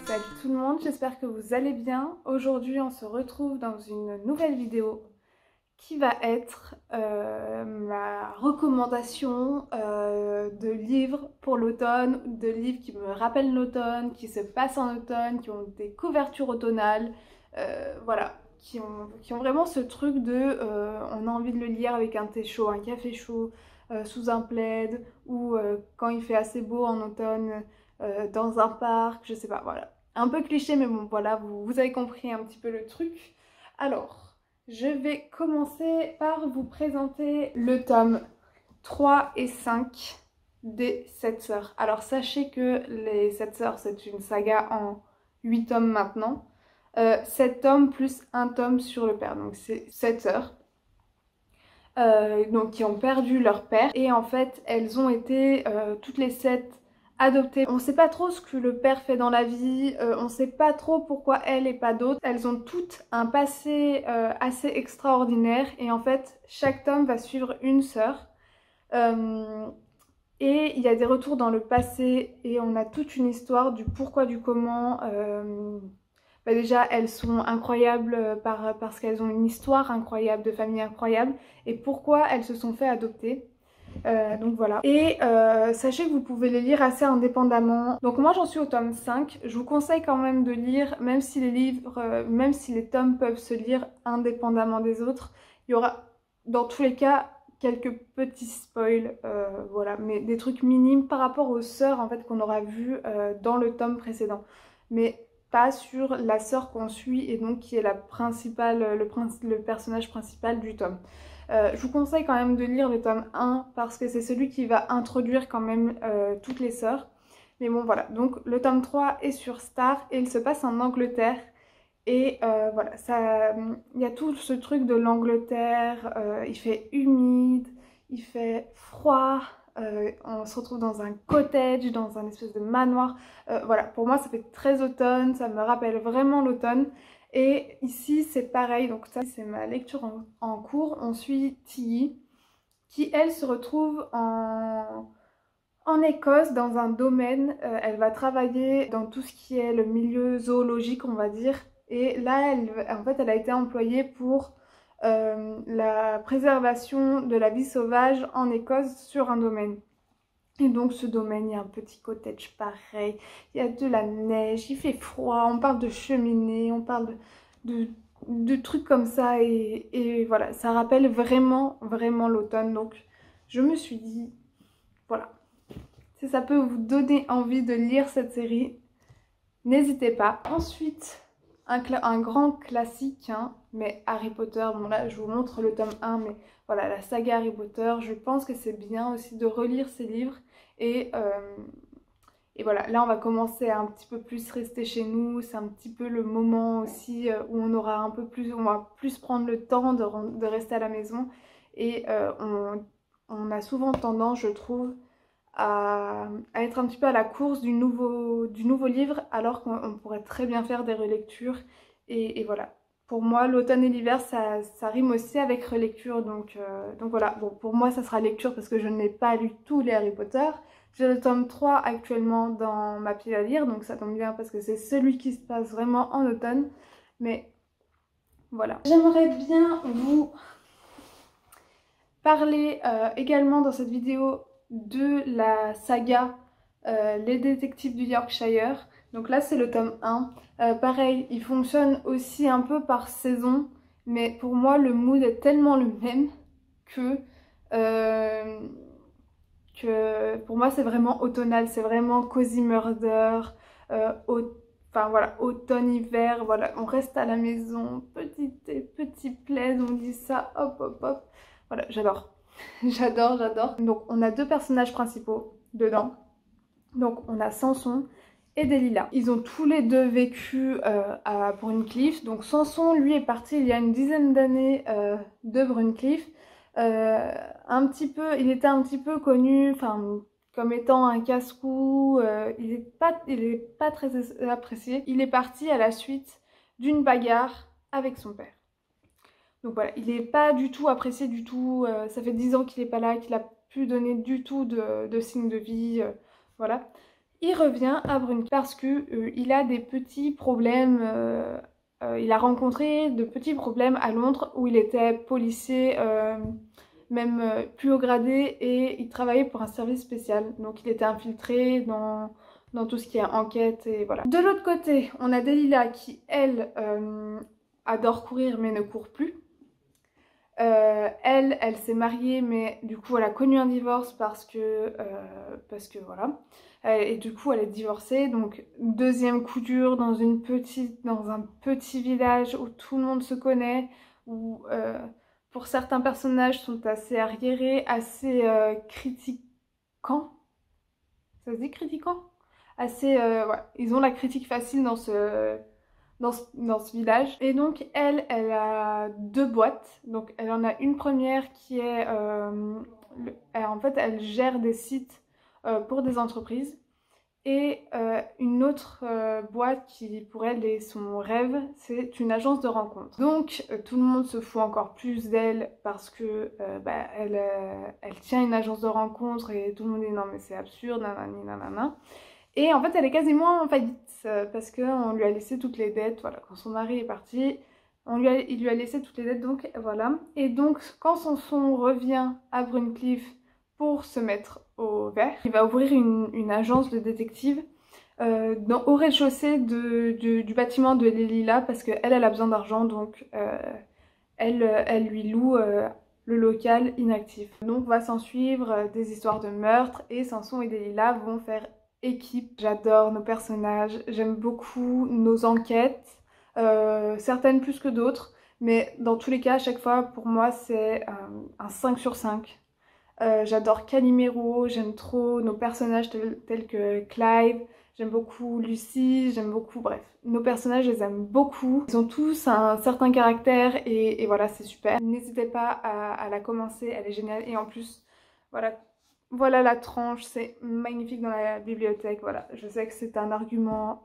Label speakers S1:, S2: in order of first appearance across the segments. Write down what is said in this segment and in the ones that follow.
S1: Salut tout le monde, j'espère que vous allez bien. Aujourd'hui on se retrouve dans une nouvelle vidéo qui va être ma recommandation de livres pour l'automne, de livres qui me rappellent l'automne, qui se passent en automne, qui ont des couvertures automnales, voilà, qui ont vraiment ce truc de on a envie de le lire avec un thé chaud, un café chaud, sous un plaid, ou quand il fait assez beau en automne, dans un parc, je sais pas, voilà. Un peu cliché, mais bon, voilà, vous avez compris un petit peu le truc. Alors, je vais commencer par vous présenter le tome 3 et 5 des 7 sœurs. Alors, sachez que les 7 sœurs, c'est une saga en 8 tomes maintenant. 7 tomes plus un tome sur le père, donc c'est 7 sœurs. Donc qui ont perdu leur père, et en fait elles ont été toutes les 7 adoptées. On sait pas trop ce que le père fait dans la vie, on sait pas trop pourquoi elle et pas d'autres. Elles ont toutes un passé assez extraordinaire, et en fait chaque tome va suivre une sœur. Et il y a des retours dans le passé et on a toute une histoire du pourquoi, du comment. Bah déjà, elles sont incroyables parce qu'elles ont une histoire incroyable, de famille incroyable, et pourquoi elles se sont fait adopter. Donc voilà. Et sachez que vous pouvez les lire assez indépendamment. Donc moi j'en suis au tome 5. Je vous conseille quand même de lire, même si les livres, même si les tomes peuvent se lire indépendamment des autres, il y aura dans tous les cas quelques petits spoils, voilà, mais des trucs minimes par rapport aux sœurs en fait qu'on aura vu dans le tome précédent. Mais pas sur la sœur qu'on suit et donc qui est la principale, le personnage principal du tome. Je vous conseille quand même de lire le tome 1 parce que c'est celui qui va introduire quand même toutes les sœurs. Mais bon voilà, donc le tome 3 est sur Star et il se passe en Angleterre. Et voilà, il y a tout ce truc de l'Angleterre, il fait humide, il fait froid, on se retrouve dans un cottage, dans un espèce de manoir. Voilà, pour moi ça fait très automne, ça me rappelle vraiment l'automne. Et ici c'est pareil, donc ça c'est ma lecture en cours. On suit Tilly qui elle se retrouve en Écosse dans un domaine. Elle va travailler dans tout ce qui est le milieu zoologique on va dire. Et là en fait elle a été employée pour la préservation de la vie sauvage en Écosse sur un domaine. Et donc ce domaine, il y a un petit cottage pareil, il y a de la neige, il fait froid, on parle de cheminée, on parle de trucs comme ça, et voilà, ça rappelle vraiment, vraiment l'automne. Donc je me suis dit, voilà, si ça peut vous donner envie de lire cette série, n'hésitez pas. Ensuite, un grand classique, hein, mais Harry Potter, bon là je vous montre le tome 1, mais voilà, la saga Harry Potter, je pense que c'est bien aussi de relire ces livres. Et voilà, là on va commencer à un petit peu plus rester chez nous, c'est un petit peu le moment aussi où on aura un peu plus, on va plus prendre le temps de rester à la maison. Et on a souvent tendance, je trouve, à être un petit peu à la course du nouveau livre, alors qu'on pourrait très bien faire des relectures. Et voilà, pour moi l'automne et l'hiver ça rime aussi avec relecture, donc voilà. Bon, pour moi ça sera lecture parce que je n'ai pas lu tous les Harry Potter. J'ai le tome 3 actuellement dans ma pile à lire, donc ça tombe bien parce que c'est celui qui se passe vraiment en automne. Mais voilà, j'aimerais bien vous parler également dans cette vidéo de la saga Les détectives du Yorkshire. Donc là c'est le tome 1. Pareil, il fonctionne aussi un peu par saison, mais pour moi le mood est tellement le même euh, que pour moi c'est vraiment automnal, c'est vraiment cozy murder, enfin voilà, automne-hiver, voilà, on reste à la maison, petit plaid, on dit ça, hop hop hop, voilà, j'adore. J'adore, j'adore. Donc on a deux personnages principaux dedans. Donc on a Samson et Delilah. Ils ont tous les deux vécu à Bruncliff. Donc Samson, lui, est parti il y a une dizaine d'années de Bruncliff. Il était un petit peu connu, enfin, comme étant un casse-cou. Il est pas très apprécié. Il est parti à la suite d'une bagarre avec son père. Donc voilà, il n'est pas du tout apprécié du tout, ça fait 10 ans qu'il n'est pas là, qu'il n'a plus donné du tout de signes de vie, voilà. il revient à Brunkeberg parce que il a des petits problèmes. Il a rencontré de petits problèmes à Londres où il était policier, même plus haut gradé, et il travaillait pour un service spécial. Donc il était infiltré dans tout ce qui est enquête et voilà. De l'autre côté, on a Delilah qui, elle, adore courir mais ne court plus. Elle s'est mariée, mais du coup elle a connu un divorce parce que voilà. Et du coup elle est divorcée, donc deuxième coup dur dans un petit village où tout le monde se connaît, où pour certains personnages sont assez arriérés, assez critiquants. Ça se dit critiquant? Assez, ouais, ils ont la critique facile dans ce village. Et donc elle a deux boîtes. Donc elle en a une première qui est... en fait, elle gère des sites pour des entreprises. Et une autre boîte qui pour elle est son rêve, c'est une agence de rencontres. Donc tout le monde se fout encore plus d'elle parce que elle tient une agence de rencontres et tout le monde dit non mais c'est absurde, nanani nanana. Et en fait elle est quasiment en faillite parce qu'on lui a laissé toutes les dettes, voilà, quand son mari est parti, il lui a laissé toutes les dettes, donc voilà. Et donc quand son revient à Brunkeberg pour se mettre au vert, il va ouvrir une agence de détective au rez-de-chaussée du bâtiment de Delilah parce qu'elle a besoin d'argent, donc elle lui loue le local inactif. Donc va s'en suivre des histoires de meurtres et Samson et Delilah vont faire équipe. J'adore nos personnages, j'aime beaucoup nos enquêtes, certaines plus que d'autres, mais dans tous les cas à chaque fois pour moi c'est un 5 sur 5. J'adore Calimero, j'aime trop nos personnages tels que Clive, j'aime beaucoup Lucy, j'aime beaucoup, bref, nos personnages je les aime beaucoup. Ils ont tous un certain caractère et voilà, c'est super. N'hésitez pas à la commencer, elle est géniale et en plus, voilà la tranche, c'est magnifique dans la bibliothèque, voilà. Je sais que c'est un argument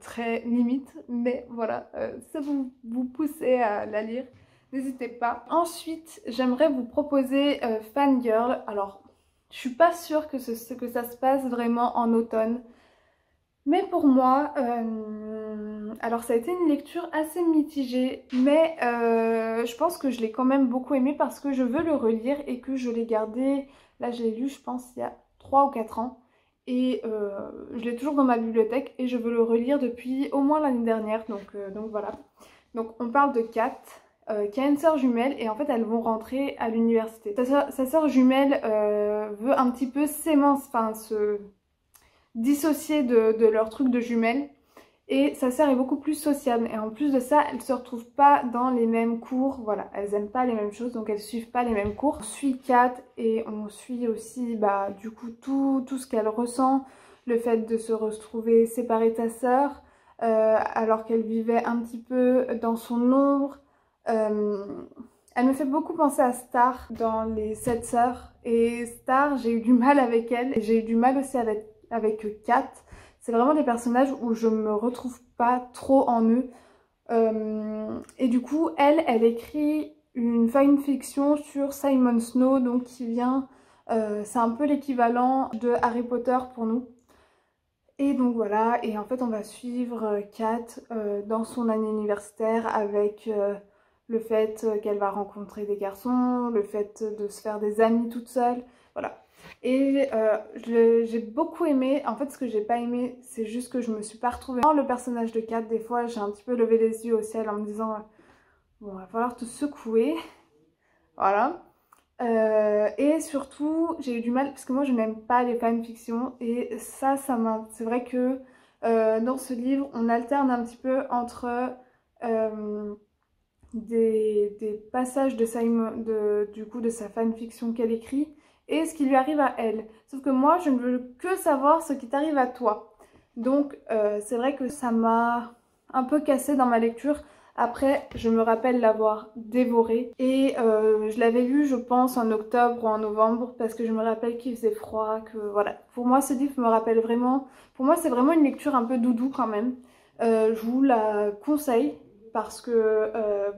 S1: très limite, mais voilà, ça vous poussez à la lire. N'hésitez pas. Ensuite, j'aimerais vous proposer Fangirl. Alors, je suis pas sûre que ça se passe vraiment en automne. Mais pour moi, alors ça a été une lecture assez mitigée. Mais je pense que je l'ai quand même beaucoup aimé parce que je veux le relire et que je l'ai gardé. Là, je l'ai lu, je pense, il y a 3 ou 4 ans. Et je l'ai toujours dans ma bibliothèque et je veux le relire depuis au moins l'année dernière. Donc voilà. Donc on parle de Kat. Qui a une sœur jumelle et en fait elles vont rentrer à l'université. Sa sœur jumelle veut un petit peu se dissocier de leur truc de jumelle et sa sœur est beaucoup plus sociable et en plus de ça elles se retrouvent pas dans les mêmes cours, voilà, elles aiment pas les mêmes choses donc elles suivent pas les mêmes cours. On suit Kat et on suit aussi du coup tout ce qu'elle ressent, le fait de se retrouver séparée de sa sœur alors qu'elle vivait un petit peu dans son ombre. Elle me fait beaucoup penser à Star dans les 7 sœurs et Star j'ai eu du mal avec elle et j'ai eu du mal aussi avec Kat. C'est vraiment des personnages où je me retrouve pas trop en eux et du coup elle écrit une fanfiction sur Simon Snow donc qui vient, c'est un peu l'équivalent de Harry Potter pour nous. Et donc voilà, et en fait on va suivre Kat dans son année universitaire avec le fait qu'elle va rencontrer des garçons, le fait de se faire des amis toute seule, voilà. Et j'ai beaucoup aimé, en fait ce que j'ai pas aimé c'est juste que je me suis pas retrouvée dans le personnage de Kat. Des fois j'ai un petit peu levé les yeux au ciel en me disant bon il va falloir te secouer, voilà. Et surtout j'ai eu du mal parce que moi je n'aime pas les fanfictions et c'est vrai que dans ce livre on alterne un petit peu entre des passages de de sa fanfiction qu'elle écrit et ce qui lui arrive à elle. Sauf que moi je ne veux que savoir ce qui t'arrive à toi. Donc c'est vrai que ça m'a un peu cassée dans ma lecture. Après je me rappelle l'avoir dévoré et je l'avais lu je pense en octobre ou en novembre parce que je me rappelle qu'il faisait froid, que voilà. Pour moi ce livre me rappelle vraiment, pour moi c'est vraiment une lecture un peu doudou quand même. Je vous la conseille. parce que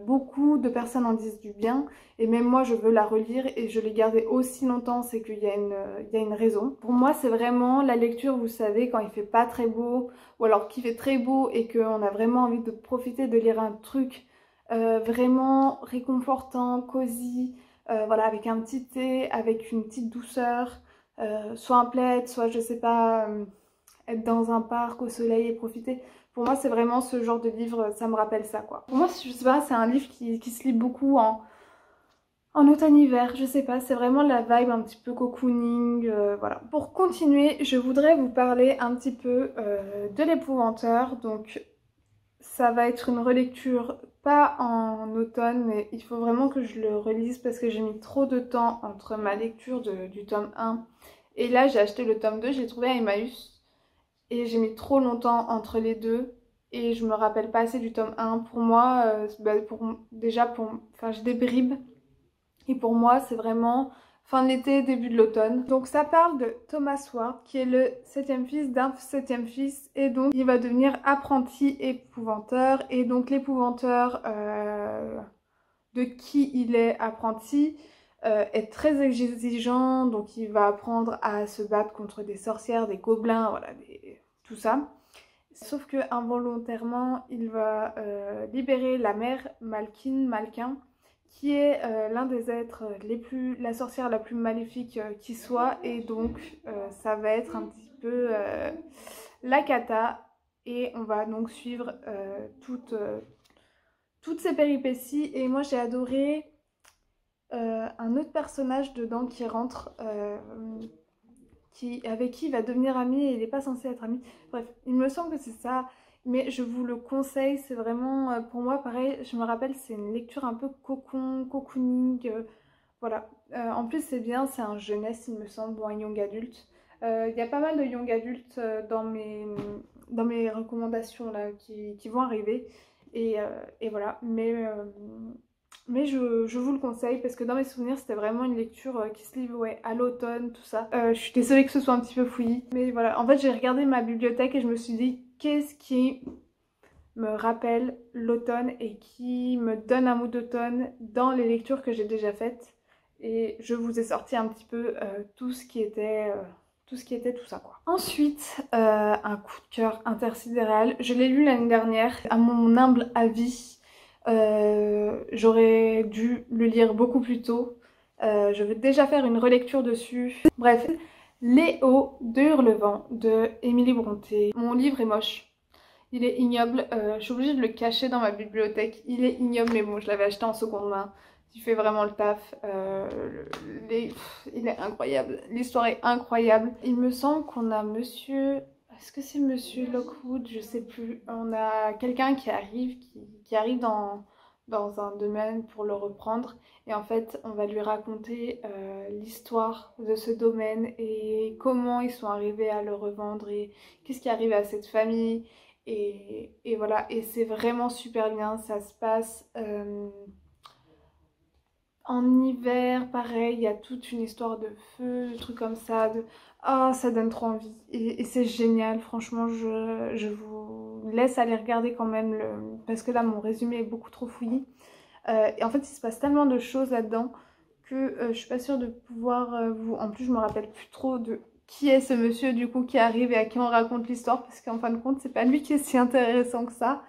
S1: beaucoup de personnes en disent du bien et même moi je veux la relire et je l'ai gardée aussi longtemps, c'est qu'il y a une raison. Pour moi c'est vraiment la lecture, vous savez, quand il fait pas très beau ou alors qu'il fait très beau et qu'on a vraiment envie de profiter de lire un truc vraiment réconfortant, cosy, voilà, avec un petit thé, avec une petite douceur, soit un plaid, soit je sais pas, être dans un parc au soleil et profiter. Pour moi c'est vraiment ce genre de livre, ça me rappelle ça quoi. Pour moi je sais pas, c'est un livre qui se lit beaucoup en automne-hiver, je sais pas, c'est vraiment la vibe un petit peu cocooning, voilà. Pour continuer, je voudrais vous parler un petit peu de l'épouvanteur, donc ça va être une relecture, pas en automne, mais il faut vraiment que je le relise parce que j'ai mis trop de temps entre ma lecture du tome 1 et là j'ai acheté le tome 2, je l'ai trouvé à Emmaüs et j'ai mis trop longtemps entre les deux et je me rappelle pas assez du tome 1. Pour moi, enfin j'ai des bribes et pour moi c'est vraiment fin de l'été, début de l'automne. Donc ça parle de Thomas Ward qui est le 7e fils d'un 7e fils et donc il va devenir apprenti épouvanteur et donc l'épouvanteur de qui il est apprenti est très exigeant, donc il va apprendre à se battre contre des sorcières, des gobelins, voilà, tout ça. Sauf que involontairement, il va libérer la mère Malkin, qui est l'un des êtres la sorcière la plus maléfique qui soit, et donc ça va être un petit peu la cata, et on va donc suivre toutes ces péripéties. Et moi j'ai adoré un autre personnage dedans qui rentre, avec qui il va devenir ami et il n'est pas censé être ami. Bref, il me semble que c'est ça, mais je vous le conseille, c'est vraiment, pour moi pareil, je me rappelle, c'est une lecture un peu cocooning, voilà. En plus c'est bien, c'est un jeunesse il me semble, ou un young adulte. Il y a pas mal de young adultes dans mes recommandations là qui vont arriver, et voilà, mais je vous le conseille parce que dans mes souvenirs c'était vraiment une lecture qui se lit ouais, à l'automne, tout ça. Je suis désolée que ce soit un petit peu fouillis, mais voilà, en fait j'ai regardé ma bibliothèque et je me suis dit qu'est-ce qui me rappelle l'automne et qui me donne un mood d'automne dans les lectures que j'ai déjà faites, et je vous ai sorti un petit peu tout ce qui était tout ça quoi. Ensuite, un coup de cœur intersidéral, je l'ai lu l'année dernière, à mon humble avis. J'aurais dû le lire beaucoup plus tôt. Je vais déjà faire une relecture dessus. Bref, Léo de Hurlevent de Émilie Brontë. Mon livre est moche. Il est ignoble. Je suis obligée de le cacher dans ma bibliothèque. Il est ignoble, mais bon, je l'avais acheté en seconde main. Il fait vraiment le taf. Il est incroyable. L'histoire est incroyable. Il me semble qu'on a monsieur... Est-ce que c'est monsieur Lockwood? Je sais plus. On a quelqu'un qui arrive dans un domaine pour le reprendre. Et en fait, on va lui raconter l'histoire de ce domaine et comment ils sont arrivés à le revendre et qu'est-ce qui arrive à cette famille. Et voilà. Et c'est vraiment super bien. Ça se passe... en hiver, pareil, il y a toute une histoire de feu, de trucs comme ça, oh, ça donne trop envie. Et c'est génial, franchement, je vous laisse aller regarder quand même, parce que là, mon résumé est beaucoup trop fouillis. Et en fait, il se passe tellement de choses là-dedans que je suis pas sûre de pouvoir vous... En plus, je me rappelle plus trop de qui est ce monsieur, du coup, qui arrive et à qui on raconte l'histoire, parce qu'en fin de compte, c'est pas lui qui est si intéressant que ça.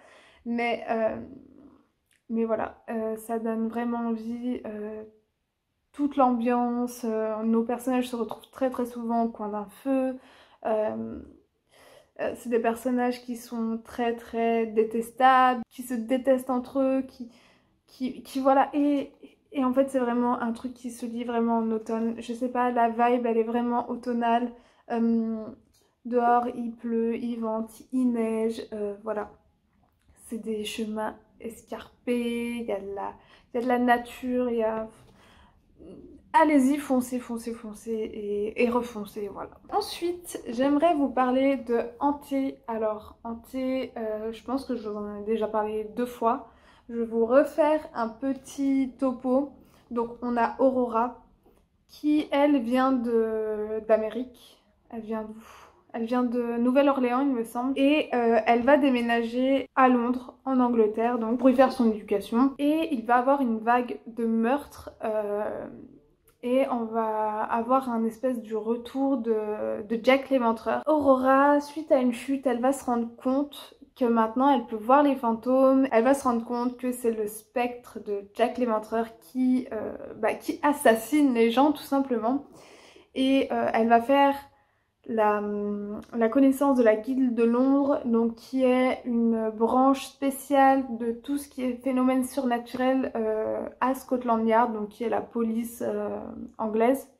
S1: Mais voilà, ça donne vraiment envie, toute l'ambiance, nos personnages se retrouvent très très souvent au coin d'un feu, c'est des personnages qui sont très très détestables, qui se détestent entre eux, qui voilà, et en fait c'est vraiment un truc qui se lit vraiment en automne, je sais pas, la vibe elle est vraiment automnale, dehors il pleut, il vente, il neige, voilà, c'est des chemins escarpés, il y a de la nature, il y a... Allez-y, foncez, foncez, foncez et refoncez, voilà. Ensuite, j'aimerais vous parler de Hanté. Alors, Hanté, je pense que je vous en ai déjà parlé 2 fois. Je vais vous refaire un petit topo. Donc, on a Aurora, qui, elle, vient d'Amérique. Elle vient d'où? Elle vient de Nouvelle-Orléans, il me semble. Et elle va déménager à Londres, en Angleterre, donc pour y faire son éducation. Et il va avoir une vague de meurtres. Et on va avoir un espèce du retour de Jack l'Éventreur. Aurora, suite à une chute, elle va se rendre compte que maintenant elle peut voir les fantômes. Elle va se rendre compte que c'est le spectre de Jack l'Éventreur qui assassine les gens tout simplement. Et elle va faire la connaissance de la Guilde de Londres, donc qui est une branche spéciale de tout ce qui est phénomène surnaturel à Scotland Yard, donc qui est la police anglaise,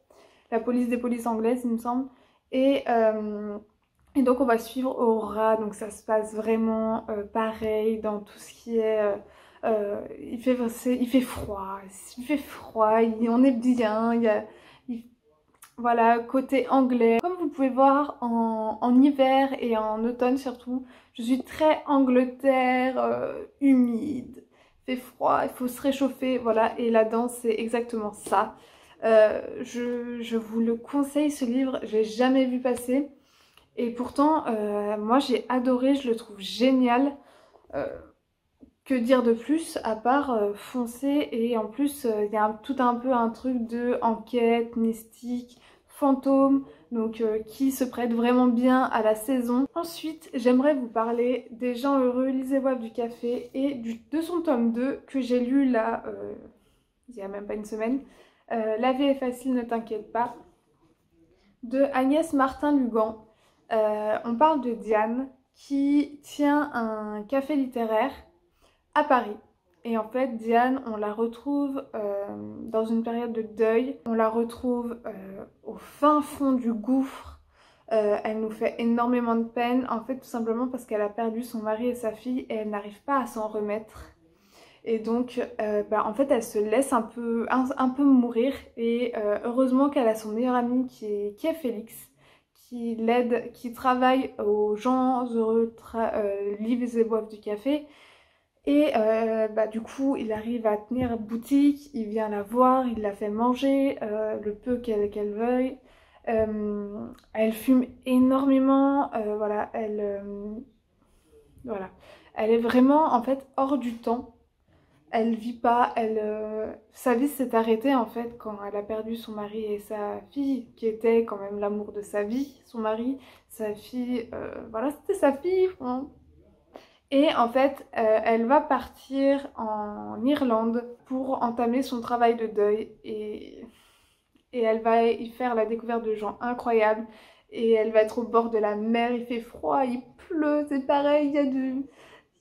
S1: la police des polices anglaises il me semble. Et donc on va suivre Aurora, donc ça se passe vraiment pareil dans tout ce qui est... il fait froid, on est bien, voilà, côté anglais. Comme vous pouvez voir en hiver et en automne surtout, je suis très Angleterre, humide, il fait froid, il faut se réchauffer, voilà, et la danse c'est exactement ça. Je vous le conseille ce livre, j'ai jamais vu passer. Et pourtant, moi j'ai adoré, je le trouve génial. Que dire de plus à part foncer, et en plus il y a tout un peu un truc de enquête, mystique, fantôme, donc qui se prête vraiment bien à la saison. Ensuite, j'aimerais vous parler des gens heureux, lisez Boivent du café et de son tome 2 que j'ai lu là, il y a même pas une semaine. La vie est facile, ne t'inquiète pas, de Agnès Martin-Lugan. On parle de Diane qui tient un café littéraire à Paris. Et en fait, Diane, on la retrouve dans une période de deuil. On la retrouve au fin fond du gouffre. Elle nous fait énormément de peine, en fait, tout simplement parce qu'elle a perdu son mari et sa fille et elle n'arrive pas à s'en remettre. Et donc, en fait, elle se laisse un peu mourir. Et heureusement qu'elle a son meilleur ami qui est Félix, qui l'aide, qui travaille aux gens heureux, livres et boivent du café. Et du coup, il arrive à tenir boutique, il vient la voir, il la fait manger le peu qu'elle veuille. Elle fume énormément, voilà, voilà. Elle est vraiment en fait hors du temps. Elle vit pas, sa vie s'est arrêtée en fait quand elle a perdu son mari et sa fille, qui était quand même l'amour de sa vie. Son mari, sa fille, voilà, c'était sa fille. Hein. Et en fait, elle va partir en Irlande pour entamer son travail de deuil et elle va y faire la découverte de gens incroyables et elle va être au bord de la mer, il fait froid, il pleut, c'est pareil, il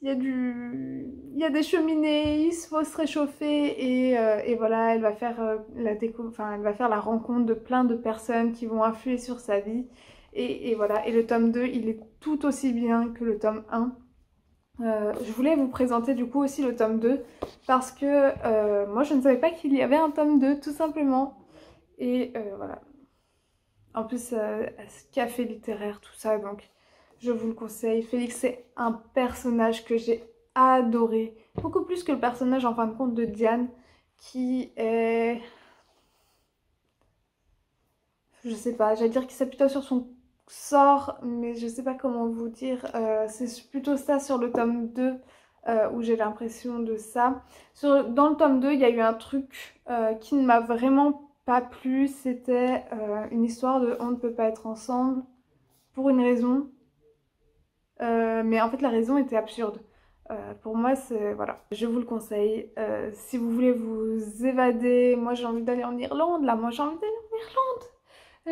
S1: y a des cheminées, il faut se réchauffer et voilà, elle va faire elle va faire la rencontre de plein de personnes qui vont influer sur sa vie et voilà, et le tome 2, il est tout aussi bien que le tome 1. Je voulais vous présenter du coup aussi le tome 2 parce que moi je ne savais pas qu'il y avait un tome 2 tout simplement. Et voilà. En plus, café littéraire, tout ça, donc je vous le conseille. Félix, c'est un personnage que j'ai adoré. Beaucoup plus que le personnage en fin de compte de Diane qui est... Je sais pas, j'allais dire qu'il s'appuie plutôt sur son sort, mais je sais pas comment vous dire. C'est plutôt ça sur le tome 2 où j'ai l'impression de ça. Dans le tome 2, il y a eu un truc qui ne m'a vraiment pas plu. C'était une histoire de on ne peut pas être ensemble pour une raison. Mais en fait, la raison était absurde. Pour moi, c'est... Voilà. Je vous le conseille. Si vous voulez vous évader, moi j'ai envie d'aller en Irlande, là. Moi j'ai envie d'aller en Irlande.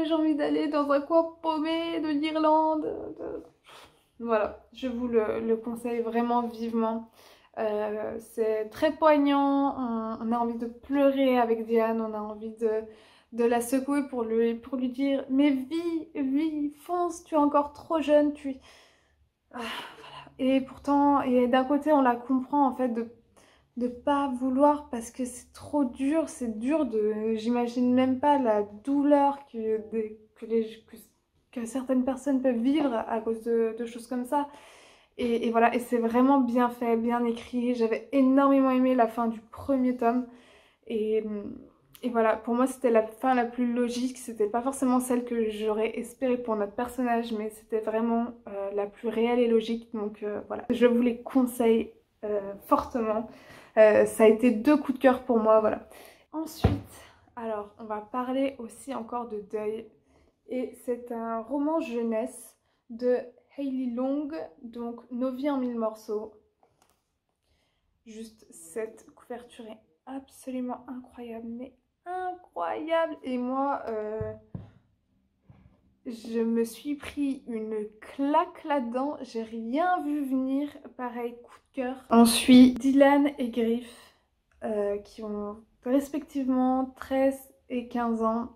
S1: J'ai envie d'aller dans un coin paumé de l'Irlande. Voilà, je vous le conseille vraiment vivement. C'est très poignant, on a envie de pleurer avec Diane, on a envie de la secouer pour lui dire « Mais vis, fonce, tu es encore trop jeune, tu... Ah, voilà. » Et pourtant, d'un côté on la comprend en fait de pas vouloir parce que c'est trop dur, c'est dur de... J'imagine même pas la douleur que certaines personnes peuvent vivre à cause de choses comme ça. Et voilà, et c'est vraiment bien fait, bien écrit. J'avais énormément aimé la fin du premier tome. Et Et voilà, pour moi c'était la fin la plus logique, c'était pas forcément celle que j'aurais espéré pour notre personnage, mais c'était vraiment la plus réelle et logique, donc voilà. Je vous les conseille fortement, ça a été 2 coups de cœur pour moi, voilà. Ensuite, alors on va parler aussi encore de deuil, et c'est un roman jeunesse de Hailey Long, donc Nos vies en 1000 morceaux. Juste cette couverture est absolument incroyable, mais incroyable. Et moi, je me suis pris une claque là-dedans. J'ai rien vu venir. Pareil, coup de cœur. On suit Dylan et Griff, qui ont respectivement 13 et 15 ans.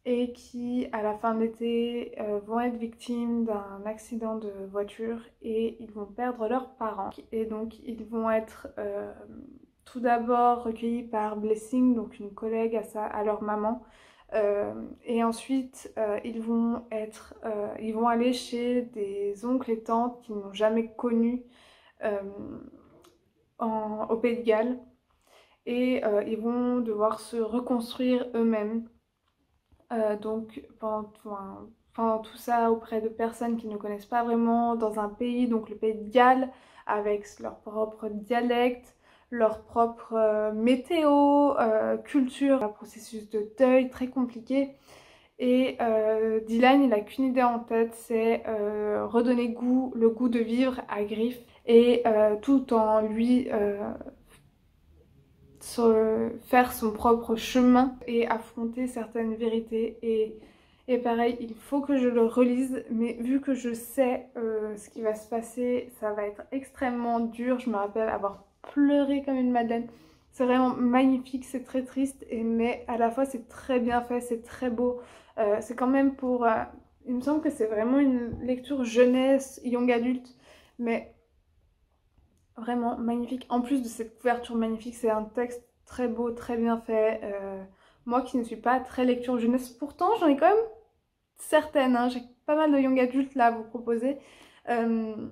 S1: Et qui, à la fin de l'été, vont être victimes d'un accident de voiture et ils vont perdre leurs parents. Et donc, ils vont être tout d'abord recueillis par Blessing, donc une collègue à leur maman. Et ensuite, ils vont aller chez des oncles et tantes qu'ils n'ont jamais connus au Pays de Galles. Et ils vont devoir se reconstruire eux-mêmes. Donc pendant tout ça auprès de personnes qu'ils ne connaissent pas vraiment dans un pays, donc le pays de Galles, avec leur propre dialecte, leur propre météo, culture, un processus de deuil très compliqué. Et Dylan, il n'a qu'une idée en tête, c'est redonner le goût de vivre à Griff, et tout en lui faire son propre chemin et affronter certaines vérités. Et pareil, il faut que je le relise, mais vu que je sais ce qui va se passer, ça va être extrêmement dur. Je me rappelle avoir pleuré comme une madeleine. C'est vraiment magnifique, c'est très triste, mais à la fois c'est très bien fait, c'est très beau. C'est quand même pour... il me semble que c'est vraiment une lecture jeunesse, young adulte, mais vraiment magnifique. En plus de cette couverture magnifique, c'est un texte très beau, très bien fait. Moi qui ne suis pas très lecture jeunesse, pourtant j'en ai quand même certaines. Hein. J'ai pas mal de young adultes là à vous proposer. Je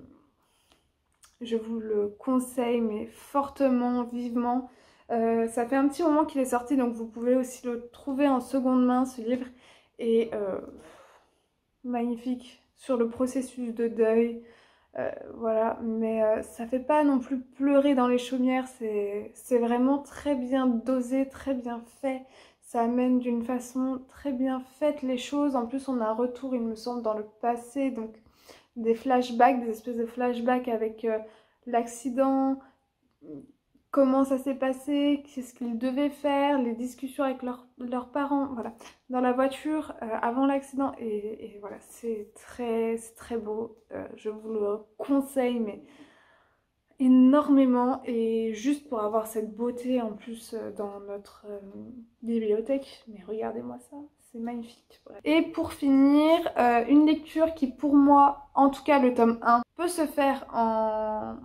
S1: vous le conseille, mais fortement, vivement. Ça fait un petit moment qu'il est sorti, donc vous pouvez aussi le trouver en seconde main, ce livre. Et magnifique sur le processus de deuil. Voilà, mais ça fait pas non plus pleurer dans les chaumières, c'est vraiment très bien dosé, très bien fait. Ça amène d'une façon très bien faite les choses. En plus, on a un retour, il me semble, dans le passé, donc des flashbacks, des espèces de flashbacks avec l'accident, comment ça s'est passé, qu'est-ce qu'ils devaient faire, les discussions avec leurs parents, voilà, dans la voiture avant l'accident. Et voilà, c'est très beau. Je vous le conseille, mais énormément. Et juste pour avoir cette beauté en plus dans notre bibliothèque. Mais regardez-moi ça, c'est magnifique. Bref. Et pour finir, une lecture qui pour moi, en tout cas le tome 1, peut se faire en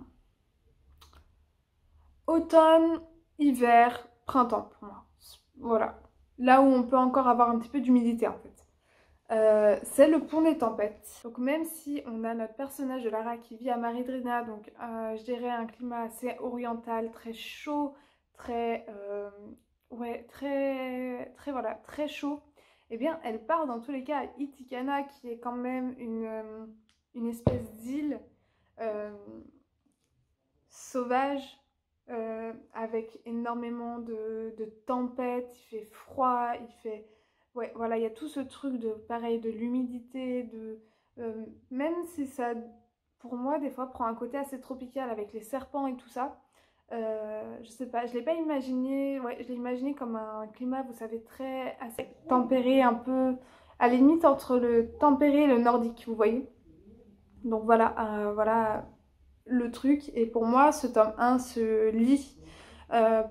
S1: automne, hiver, printemps pour moi. Voilà. Là où on peut encore avoir un petit peu d'humidité en fait. C'est le Pont des Tempêtes. Donc même si on a notre personnage de Lara qui vit à Maridrina, donc je dirais un climat assez oriental, très chaud, très ouais, voilà, très chaud, eh bien elle part dans tous les cas à Itikana, qui est quand même une espèce d'île sauvage, avec énormément de tempêtes, il fait froid, il fait... Ouais, voilà, il y a tout ce truc de, pareil, de l'humidité, même si ça, pour moi, des fois, prend un côté assez tropical avec les serpents et tout ça, je sais pas, je l'ai pas imaginé, ouais, je l'ai imaginé comme un climat, vous savez, très, assez tempéré, un peu, à la limite entre le tempéré et le nordique, vous voyez. Donc voilà, voilà le truc. Et pour moi, ce tome 1 se lit,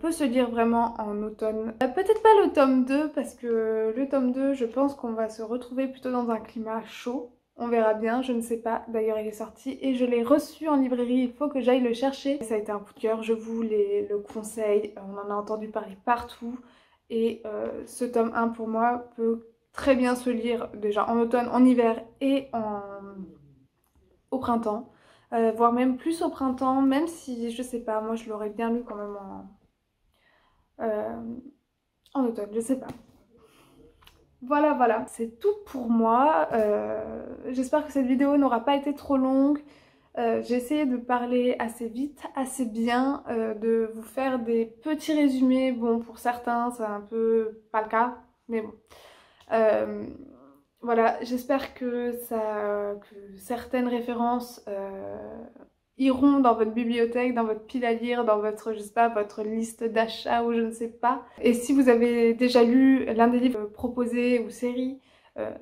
S1: peut se lire vraiment en automne. Peut-être pas le tome 2, parce que le tome 2, je pense qu'on va se retrouver plutôt dans un climat chaud. On verra bien, je ne sais pas. D'ailleurs, il est sorti et je l'ai reçu en librairie. Il faut que j'aille le chercher. Ça a été un coup de cœur, je vous le conseille. On en a entendu parler partout. Et ce tome 1, pour moi, peut très bien se lire déjà en automne, en hiver et au printemps. Voire même plus au printemps, même si, je sais pas, moi je l'aurais bien lu quand même En automne, je sais pas. Voilà, voilà, c'est tout pour moi. J'espère que cette vidéo n'aura pas été trop longue. J'ai essayé de parler assez vite, assez bien, de vous faire des petits résumés. Bon, pour certains, c'est un peu pas le cas, mais bon. Voilà, j'espère que certaines références iront dans votre bibliothèque, dans votre pile à lire, dans votre, je sais pas, votre liste d'achat ou je ne sais pas. Et si vous avez déjà lu l'un des livres proposés ou séries,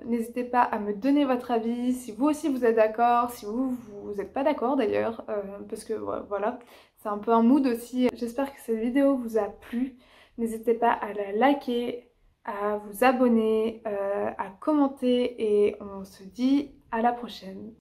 S1: n'hésitez pas à me donner votre avis, si vous aussi vous êtes d'accord, si vous n'êtes pas d'accord d'ailleurs, parce que voilà, c'est un peu un mood aussi. J'espère que cette vidéo vous a plu. N'hésitez pas à la liker, à vous abonner, à commenter et on se dit à la prochaine.